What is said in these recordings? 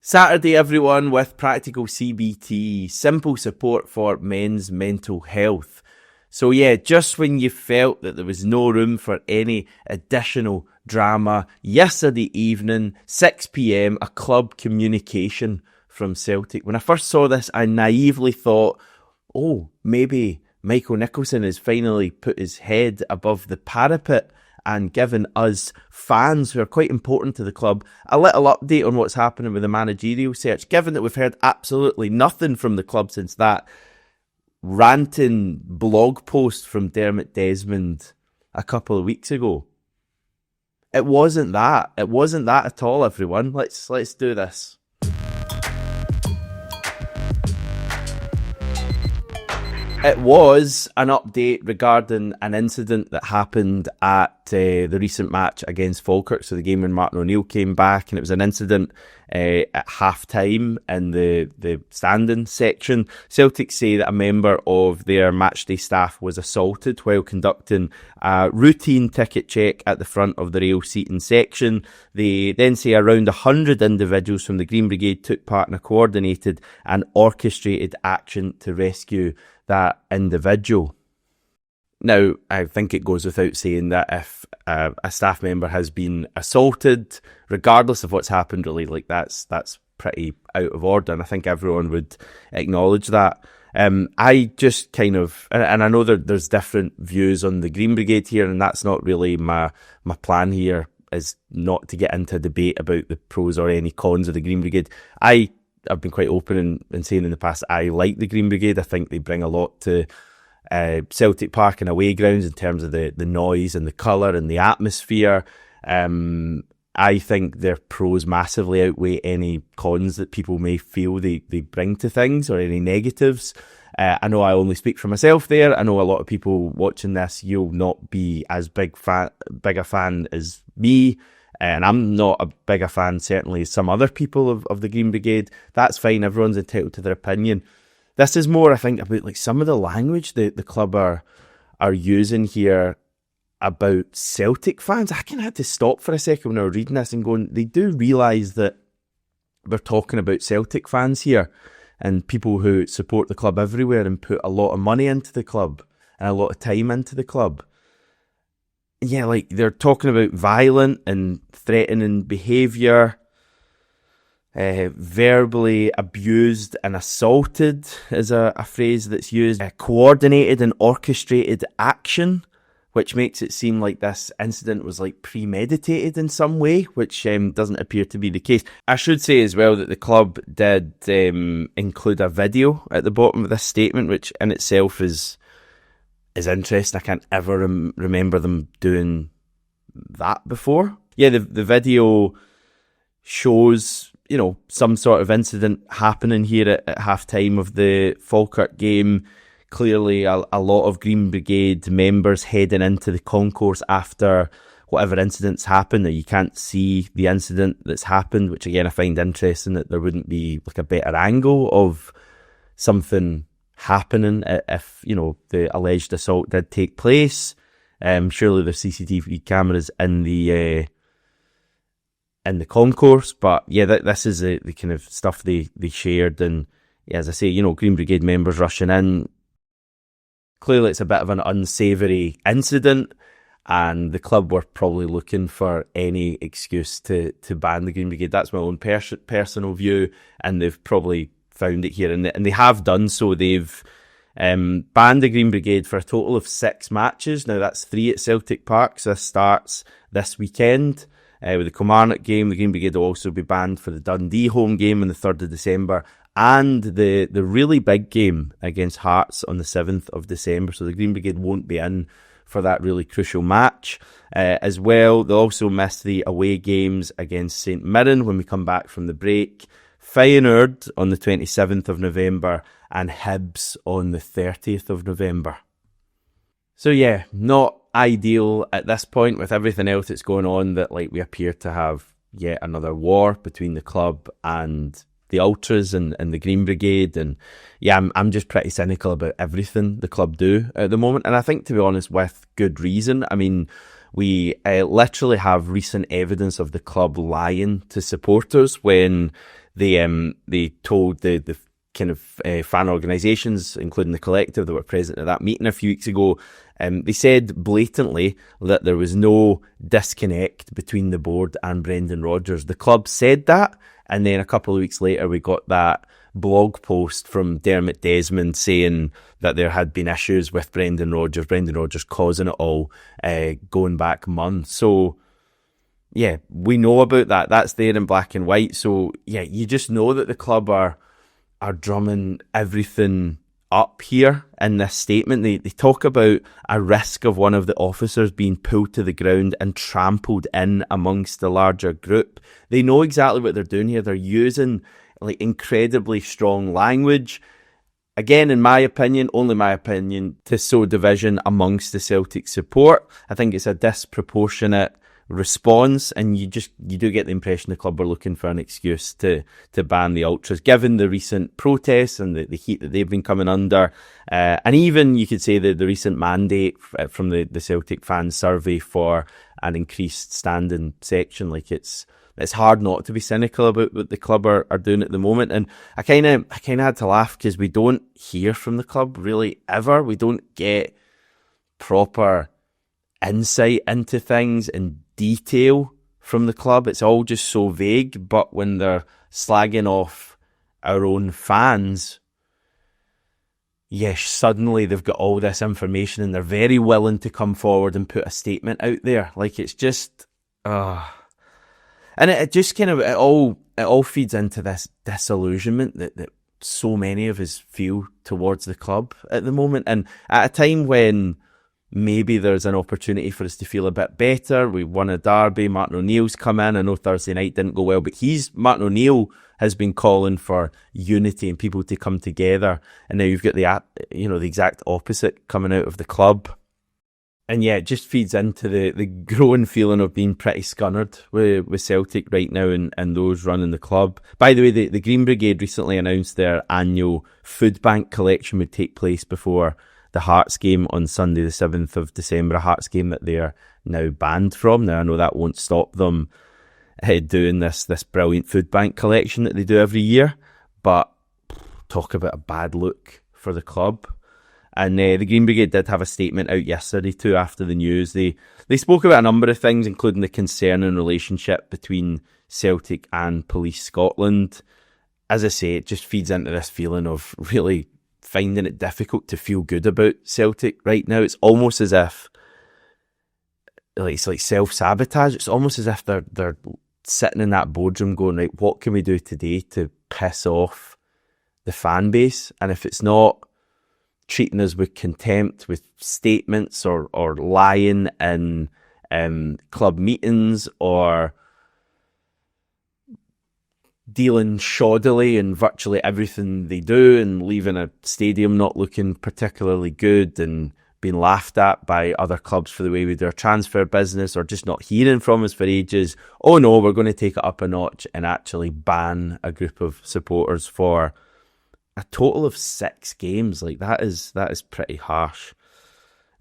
Saturday, everyone, with Practical CBT, simple support for men's mental health. So yeah, just when you felt that there was no room for any additional drama, yesterday evening, 6 p.m, a club communication from Celtic. When I first saw this, I naively thought, oh, maybe Michael Nicholson has finally put his head above the parapet and given us fans who are quite important to the club a little update on what's happening with the managerial search, given that we've heard absolutely nothing from the club since that ranting blog post from Dermot Desmond a couple of weeks ago. It wasn't that. It wasn't that at all, everyone. Let's do this. It was an update regarding an incident that happened at the recent match against Falkirk. So the game when Martin O'Neill came back, and it was an incident at half-time in the standing section. Celtic say that a member of their matchday staff was assaulted while conducting a routine ticket check at the front of the rail seating section. They then say around 100 individuals from the Green Brigade took part in a coordinated and orchestrated action to rescue that individual. Now, I think it goes without saying that if a staff member has been assaulted, regardless of what's happened, really, like that's pretty out of order, and I think everyone would acknowledge that. I just kind of, and I know there's different views on the Green Brigade here, and that's not really my plan here, is not to get into a debate about the pros or any cons of the Green Brigade. I've been quite open in saying in the past I like the Green Brigade. I think they bring a lot to Celtic Park and away grounds in terms of the noise and the colour and the atmosphere. I think their pros massively outweigh any cons that people may feel they bring to things, or any negatives. I know I only speak for myself there. I know a lot of people watching this, you'll not be as big a fan as me. And I'm not a bigger fan, certainly, as some other people of the Green Brigade. That's fine. Everyone's entitled to their opinion. This is more, I think, about like some of the language the club are using here about Celtic fans. I kind of had to stop for a second when I was reading this and going, they do realise that we're talking about Celtic fans here and people who support the club everywhere and put a lot of money into the club and a lot of time into the club. Yeah, like they're talking about violent and threatening behaviour, verbally abused and assaulted is a phrase that's used, coordinated and orchestrated action, which makes it seem like this incident was like premeditated in some way, which doesn't appear to be the case. I should say as well that the club did include a video at the bottom of this statement, which in itself is interesting. I can't ever remember them doing that before. Yeah, the video shows, some sort of incident happening here at half-time of the Falkirk game. Clearly a lot of Green Brigade members heading into the concourse after whatever incidents happen. Now, you can't see the incident that's happened, which again I find interesting, that there wouldn't be like a better angle of something happening if the alleged assault did take place. Surely there's CCTV cameras in the concourse, but yeah, this is the kind of stuff they shared. And yeah, as I say, Green Brigade members rushing in. Clearly it's a bit of an unsavoury incident, and the club were probably looking for any excuse to ban the Green Brigade. That's my own personal view, and they've probably found it here, and they have done so. They've banned the Green Brigade for a total of 6 matches. Now that's 3 at Celtic Park, so this starts this weekend with the Kilmarnock game. The Green Brigade will also be banned for the Dundee home game on the 3rd of December and the really big game against Hearts on the 7th of December. So the Green Brigade won't be in for that really crucial match. As well, they'll also miss the away games against St Mirren when we come back from the break, Feyenoord on the 27th of November and Hibs on the 30th of November. So yeah, not ideal at this point with everything else that's going on, that like we appear to have yet another war between the club and the Ultras and the Green Brigade. And yeah, I'm just pretty cynical about everything the club do at the moment. And I think, to be honest, with good reason. I mean, we literally have recent evidence of the club lying to supporters when they told the kind of fan organisations, including the collective that were present at that meeting a few weeks ago, they said blatantly that there was no disconnect between the board and Brendan Rodgers. The club said that, and then a couple of weeks later we got that blog post from Dermot Desmond saying that there had been issues with Brendan Rodgers causing it all, going back months. So yeah, we know about that. That's there in black and white. So yeah, you just know that the club are drumming everything up here in this statement. They talk about a risk of one of the officers being pulled to the ground and trampled in amongst the larger group. They know exactly what they're doing here. They're using like incredibly strong language. Again, in my opinion, only my opinion, to sow division amongst the Celtic support. I think it's a disproportionate response, and you do get the impression the club are looking for an excuse to ban the ultras, given the recent protests and the heat that they've been coming under, and even you could say the recent mandate from the Celtic fan survey for an increased standing section. Like it's hard not to be cynical about what the club are doing at the moment. And I kind of had to laugh because we don't hear from the club really ever. We don't get proper insight into things and detail from the club. It's all just so vague. But when they're slagging off our own fans, yes, suddenly they've got all this information and they're very willing to come forward and put a statement out there. Like it's just, and it just kind of it all feeds into this disillusionment that so many of us feel towards the club at the moment. And at a time when maybe there's an opportunity for us to feel a bit better. We won a derby. Martin O'Neill's come in. I know Thursday night didn't go well, but Martin O'Neill has been calling for unity and people to come together. And now you've got the exact opposite coming out of the club. And yeah, it just feeds into the growing feeling of being pretty scunnered with Celtic right now and those running the club. By the way, the Green Brigade recently announced their annual food bank collection would take place before the Hearts game on Sunday the 7th of December, a Hearts game that they are now banned from. Now I know that won't stop them doing this brilliant food bank collection that they do every year, but talk about a bad look for the club. And the Green Brigade did have a statement out yesterday too after the news. They spoke about a number of things, including the concerning relationship between Celtic and Police Scotland. As I say, it just feeds into this feeling of really finding it difficult to feel good about Celtic right now. It's almost as if it's like self-sabotage. It's almost as if they're sitting in that boardroom going, right, what can we do today to piss off the fan base? And if it's not treating us with contempt, with statements or lying in club meetings, or dealing shoddily in virtually everything they do and leaving a stadium not looking particularly good and being laughed at by other clubs for the way we do our transfer business, or just not hearing from us for ages. Oh no, we're going to take it up a notch and actually ban a group of supporters for a total of 6 games. Like that is pretty harsh.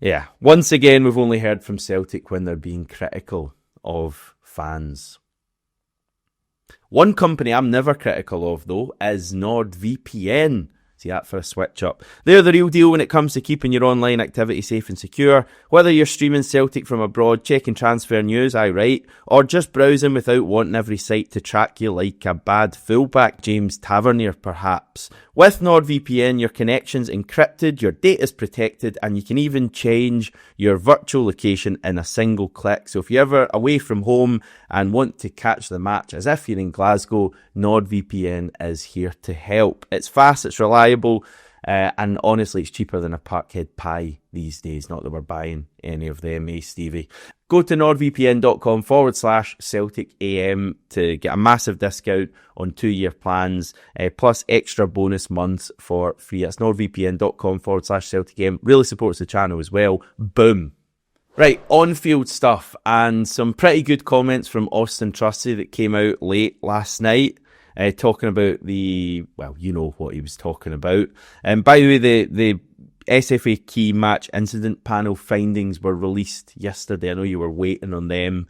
Yeah, once again, we've only heard from Celtic when they're being critical of fans. One company I'm never critical of, though, is NordVPN. See that for a switch up. They're the real deal when it comes to keeping your online activity safe and secure. Whether you're streaming Celtic from abroad, checking transfer news, or just browsing without wanting every site to track you like a bad fullback James Tavernier, perhaps. With NordVPN, your connection's encrypted, your data's protected, and you can even change your virtual location in a single click. So if you're ever away from home and want to catch the match as if you're in Glasgow, NordVPN is here to help. It's fast, it's reliable, and honestly, it's cheaper than a Parkhead pie these days. Not that we're buying any of them, Stevie? Go to nordvpn.com/CelticAM to get a massive discount on 2-year plans, plus extra bonus months for free. That's nordvpn.com/CelticAM. Really supports the channel as well. Boom. Right, on-field stuff, and some pretty good comments from Auston Trusty that came out late last night, talking about you know what he was talking about. And by the way, the SFA key match incident panel findings were released yesterday. I know you were waiting on them.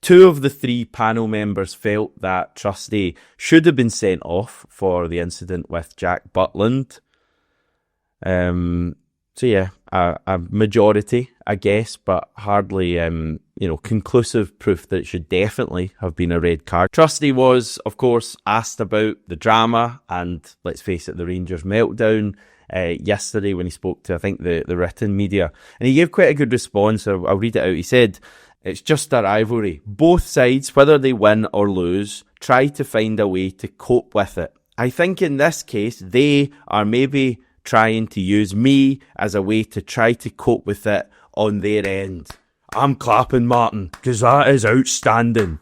2 of the 3 panel members felt that Trusty should have been sent off for the incident with Jack Butland. So yeah, a majority, I guess, but hardly, conclusive proof that it should definitely have been a red card. Trusty was, of course, asked about the drama and, let's face it, the Rangers meltdown yesterday when he spoke to, I think, the written media. And he gave quite a good response. I'll read it out. He said, "It's just a rivalry. Both sides, whether they win or lose, try to find a way to cope with it. I think in this case, they are maybe trying to use me as a way to try to cope with it on their end." I'm clapping, Martin, because that is outstanding.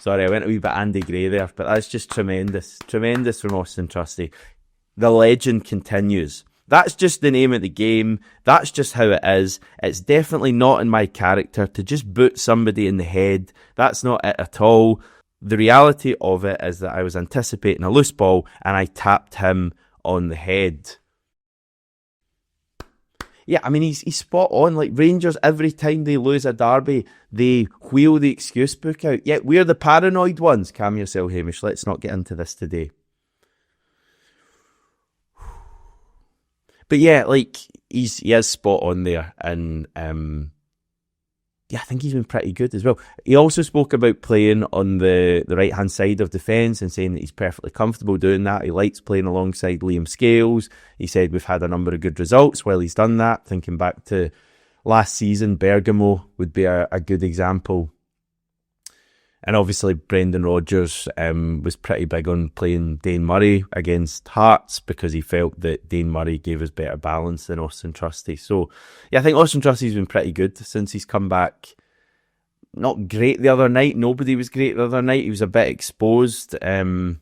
Sorry, I went a wee bit Andy Gray there, but that's just tremendous. Tremendous from Auston Trusty. The legend continues. That's just the name of the game. That's just how it is. It's definitely not in my character to just boot somebody in the head. That's not it at all. The reality of it is that I was anticipating a loose ball and I tapped him on the head. Yeah, I mean, he's spot on. Like, Rangers, every time they lose a derby, they wheel the excuse book out. Yet we're the paranoid ones. Calm yourself, Hamish. Let's not get into this today. But yeah, like, he is spot on there. And I think he's been pretty good as well. He also spoke about playing on the right-hand side of defence and saying that he's perfectly comfortable doing that. He likes playing alongside Liam Scales. He said we've had a number of good results while he's done that. Thinking back to last season, Bergamo would be a good example. And obviously Brendan Rodgers was pretty big on playing Dane Murray against Hearts because he felt that Dane Murray gave us better balance than Auston Trusty. So, yeah, I think Auston Trusty's been pretty good since he's come back. Not great the other night. Nobody was great the other night. He was a bit exposed. But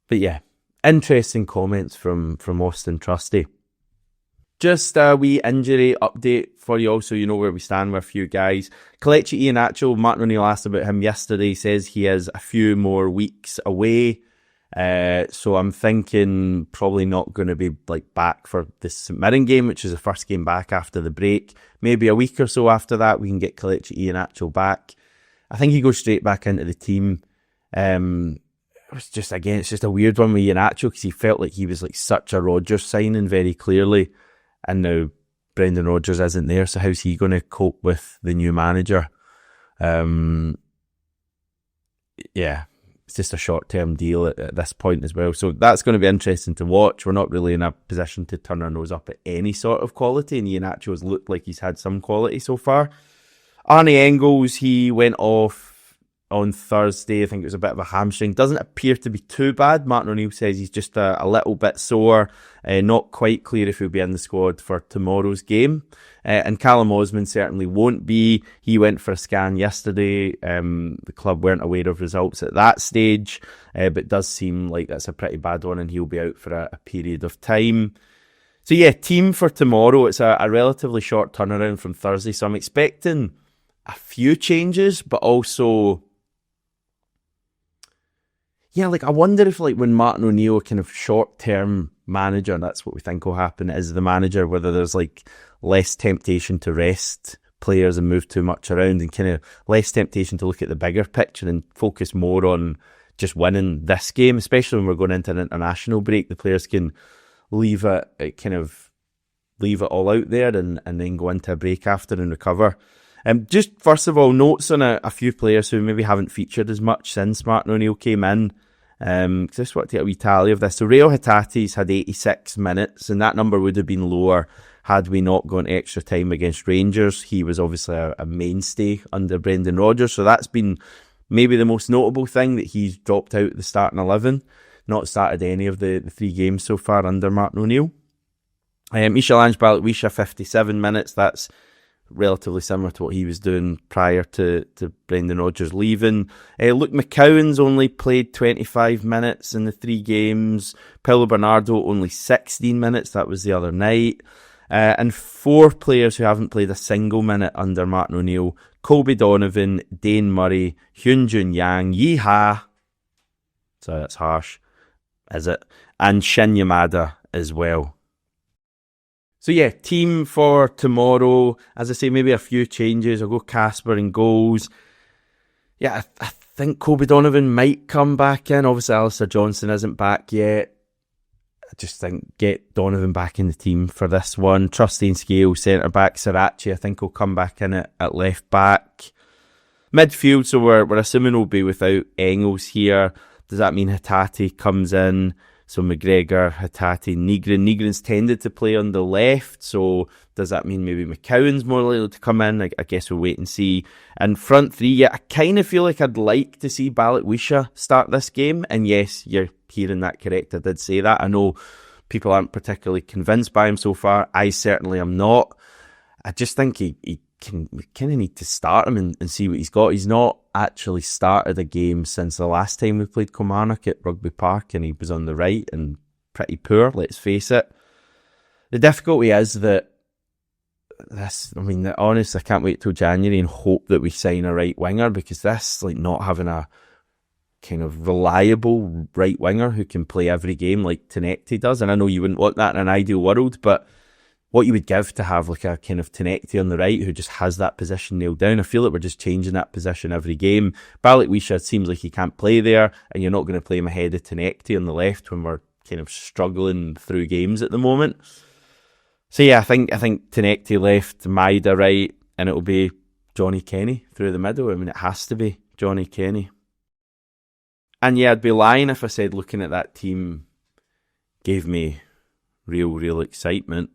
yeah, interesting comments from Auston Trusty. Just a wee injury update for you all, so you know where we stand with a few guys. Kelechi Iheanacho, Martin O'Neill asked about him yesterday. He says he is a few more weeks away. So I'm thinking probably not going to be back for this St Mirren game, which is the first game back after the break. Maybe a week or so after that, we can get Kelechi Iheanacho back. I think he goes straight back into the team. It's just a weird one with Iheanacho because he felt like he was such a Rodgers signing very clearly. And now Brendan Rodgers isn't there, so how's he going to cope with the new manager? Yeah, it's just a short-term deal at this point as well. So that's going to be interesting to watch. We're not really in a position to turn our nose up at any sort of quality, and Iheanacho has looked like he's had some quality so far. Arne Engels, he went off on Thursday. I think it was a bit of a hamstring. Doesn't appear to be too bad. Martin O'Neill says he's just a little bit sore. Not quite clear if he'll be in the squad for tomorrow's game. And Callum Osman certainly won't be. He went for a scan yesterday. The club weren't aware of results at that stage, but it does seem like that's a pretty bad one and he'll be out for a period of time. So yeah, team for tomorrow. It's a relatively short turnaround from Thursday, so I'm expecting a few changes, but also... yeah, I wonder if when Martin O'Neill, kind of short-term manager, and that's what we think will happen, is the manager, whether there's less temptation to rest players and move too much around and kind of less temptation to look at the bigger picture and focus more on just winning this game, especially when we're going into an international break. The players can leave it all out there and then go into a break after and recover. Just first of all, notes on a few players who maybe haven't featured as much since Martin O'Neill came in. I just want to get a wee tally of this. So Reo Hatate's had 86 minutes, and that number would have been lower had we not gone extra time against Rangers. He was obviously a mainstay under Brendan Rodgers, so that's been maybe the most notable thing, that he's dropped out the starting 11, not started any of the 3 games so far under Martin O'Neill. Michel-Ange Balikwisha, 57 minutes. That's relatively similar to what he was doing prior to Brendan Rodgers leaving. Luke McCowan's only played 25 minutes in the 3 games. Paulo Bernardo only 16 minutes. That was the other night. And 4 players who haven't played a single minute under Martin O'Neill: Colby Donovan, Dane Murray, Hyun-Jun Yang, Yeehaw. So that's harsh, is it? And Shin Yamada as well. So yeah, team for tomorrow. As I say, maybe a few changes. I'll go Casper in goals. Yeah, I think Kobe Donovan might come back in. Obviously, Alistair Johnson isn't back yet. I just think get Donovan back in the team for this one. Trusty and Scale, centre-back. Sriracha, I think, will come back in at left-back. Midfield, so we're assuming we'll be without Engels here. Does that mean Hatate comes in? So McGregor, Hatate, Nygren. Nygren's tended to play on the left, so does that mean maybe McCowan's more likely to come in? I guess we'll wait and see. And front three, yeah, I kind of feel like I'd like to see Balikwisha start this game. And yes, you're hearing that correct. I did say that. I know people aren't particularly convinced by him so far. I certainly am not. I just think we kind of need to start him and see what he's got. He's not actually started a game since the last time we played Kilmarnock at Rugby Park, and he was on the right and pretty poor, let's face it. The difficulty is that honestly, I can't wait till January and hope that we sign a right winger, because this, like, not having a kind of reliable right winger who can play every game like Tenecti does, and I know you wouldn't want that in an ideal world, but what you would give to have like a kind of Tenecti on the right who just has that position nailed down. I feel like we're just changing that position every game. Balikwisha seems like he can't play there, and you're not going to play him ahead of Tenecti on the left when we're kind of struggling through games at the moment. So yeah, I think Tenecti left, Maida right, and it'll be Johnny Kenny through the middle. I mean, it has to be Johnny Kenny. And yeah, I'd be lying if I said looking at that team gave me real excitement.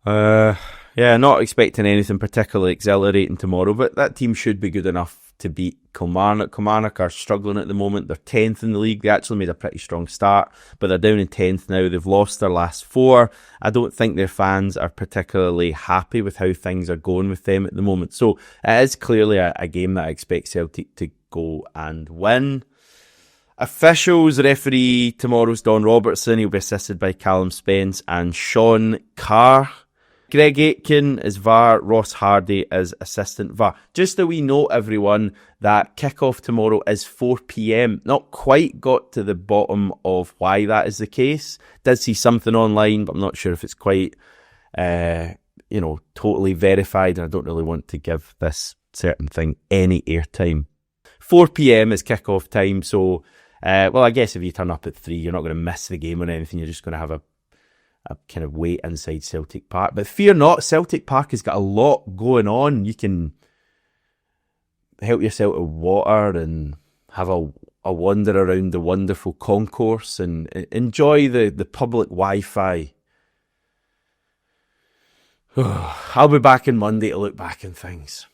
Yeah, not expecting anything particularly exhilarating tomorrow, but that team should be good enough to beat Kilmarnock. Kilmarnock are struggling at the moment. They're 10th in the league. They actually made a pretty strong start, but they're down in 10th now. They've lost their last 4. I don't think their fans are particularly happy with how things are going with them at the moment. So it is clearly a game that I expect Celtic to go and win. Officials, referee tomorrow's Don Robertson. He'll be assisted by Callum Spence and Sean Carr. Greg Aitken is VAR, Ross Hardy is assistant VAR. Just that we know, everyone, that kickoff tomorrow is 4 p.m. Not quite got to the bottom of why that is the case. Did see something online, but I'm not sure if it's quite, totally verified, and I don't really want to give this certain thing any airtime. 4 p.m. is kickoff time, so, I guess if you turn up at 3, you're not going to miss the game or anything. You're just going to have a kind of wait inside Celtic Park. But fear not, Celtic Park has got a lot going on. You can help yourself to water and have a wander around the wonderful concourse and enjoy the public Wi-Fi. I'll be back on Monday to look back on things.